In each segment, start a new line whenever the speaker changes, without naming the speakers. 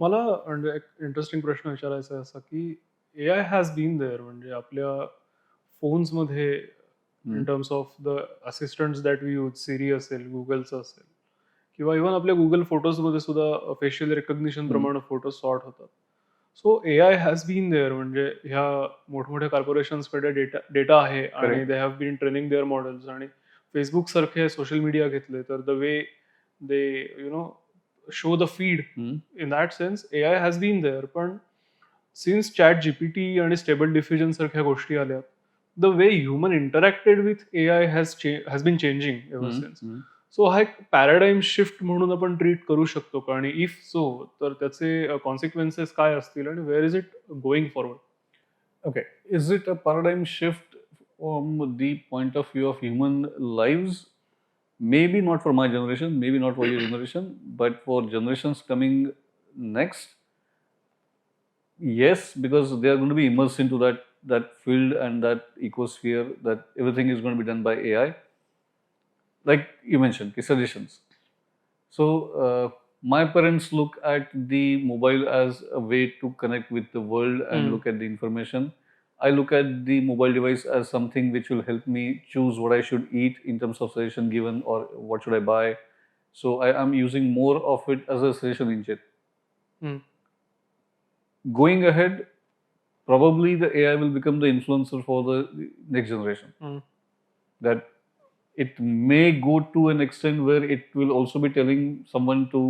मला म्हणजे एक इंटरेस्टिंग प्रश्न विचारायचा आहे असा, की एआय हॅज बीन देअर म्हणजे आपल्या फोन्समध्ये in
hmm,
terms of the assistants that we use, Siri असेल, Googleचं असेल किंवा इव्हन आपल्या Google फोटोजमध्ये सुद्धा फेशियल रिकग्निशन
हं.
प्रमाणे फोटो सॉर्ट होतात. So AI has been there म्हणजे ह्या मोठमोठ्या कॉर्पोरेशन्सकडे डेटा डेटा आहे आणि
correct.
They have been training their models आणि Facebook सारखे सोशल मीडिया घेतले तर the way they you know show the feed
hmm.
In that sense AI has been there. पण सिन्स चॅट जीपीटी आणि stable diffusion सारख्या गोष्टी आल्या, the way human interacted with AI has been changing ever
hmm,
since.
हं.
सो हा एक paradigm shift म्हणून आपण treat करू शकतो का? आणि इफ सो तर त्याचे कॉन्सिक्वेन्सेस काय असतील आणि where is it going forward?
Okay. Is it a paradigm shift from the point of view of human lives? Maybe not for my generation, maybe not for your generation, but for generations coming next, yes, because they are going to be immersed into that field and that ecosphere, that everything is going to be done by AI. Like you mentioned, suggestions. So my parents look at the mobile as a way to connect with the world and
hmm.
look at the information. I look at the mobile device as something which will help me choose what I should eat in terms of suggestion given or what should I buy. So I am using more of it as a suggestion engine.
Hmm.
Going ahead, probably the AI will become the influencer for the next generation.
Hmm.
That it may go to an extent where it will also be telling someone to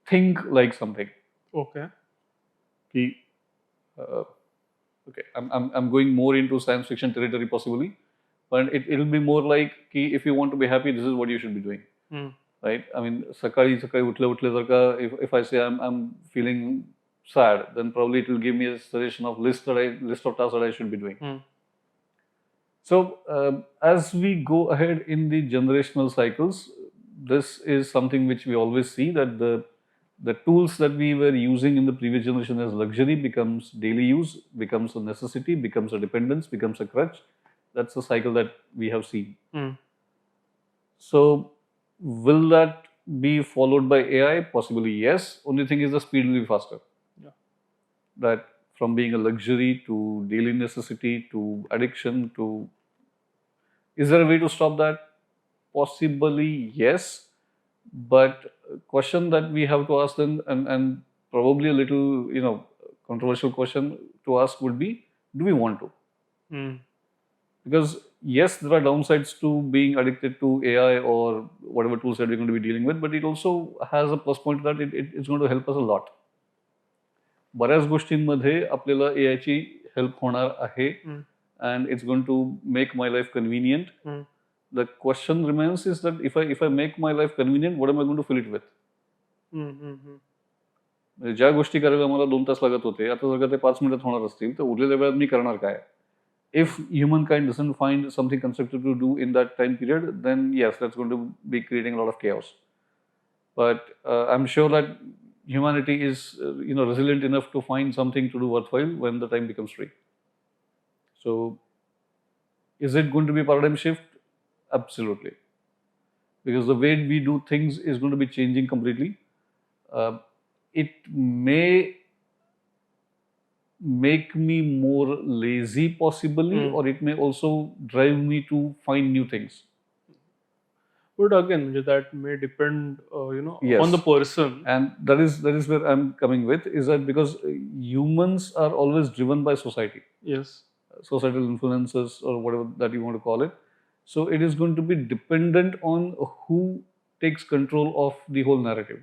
think like something.
Okay.
Ki, uh, okay, I'm going more into science fiction territory possibly, but it'll be more like ki, if you want to be happy, this is what you should be doing,
hmm.
right? I mean, सकाळी सकाळी उठल्या उठल्या जर का if I say I'm feeling sad, then probably it will give me a suggestion of list of tasks that I should be doing.
Hmm.
So as we go ahead in the generational cycles, this is something which we always see that the tools that we were using in the previous generation as luxury becomes daily use, becomes a necessity, becomes a dependence, becomes a crutch. That's the cycle that we have seen.
Hmm.
So will that be followed by AI? Possibly yes. Only thing is the speed will be faster.
Yeah.
That from being a luxury to daily necessity to addiction to, is there a way to stop that? Possibly yes, but a question that we have to ask then, and probably a little controversial question to ask would be, do we want to?
Hmm.
Because yes, there are downsides to being addicted to AI or whatever tools that we're going to be dealing with, but it also has a plus point that it's going to help us a lot. बऱ्याच गोष्टींमध्ये आपल्याला एआयची help होणार आहे
हं.
and it's going to make my life convenient.
Hmm.
The question remains is that if I make my life convenient, what am I going to fill it with?
हं. हं. हं.
म्हणजे ज्या गोष्टी करायला मला 2 तास लागत होते, आता जर का ते 5 मिनिटात होणार असतील, तर उरलेल्या वेळात मी करणार काय? If humankind doesn't find something constructive to do in that time period, then yes, that's going to be creating a lot of chaos. But I'm sure that humanity is resilient enough to find something to do worthwhile when the time becomes free. So is it going to be a paradigm shift? Absolutely. Because the way we do things is going to be changing completely. It may make me more lazy, possibly,
hmm.
or it may also drive me to find new things.
But again म्हणजे that may depend on the
Yes,
person.
and that is where I'm coming with, is that because humans are always driven by society,
yes.
societal influences, or whatever that you want to call it. So it is going to be dependent on who takes control of the whole narrative.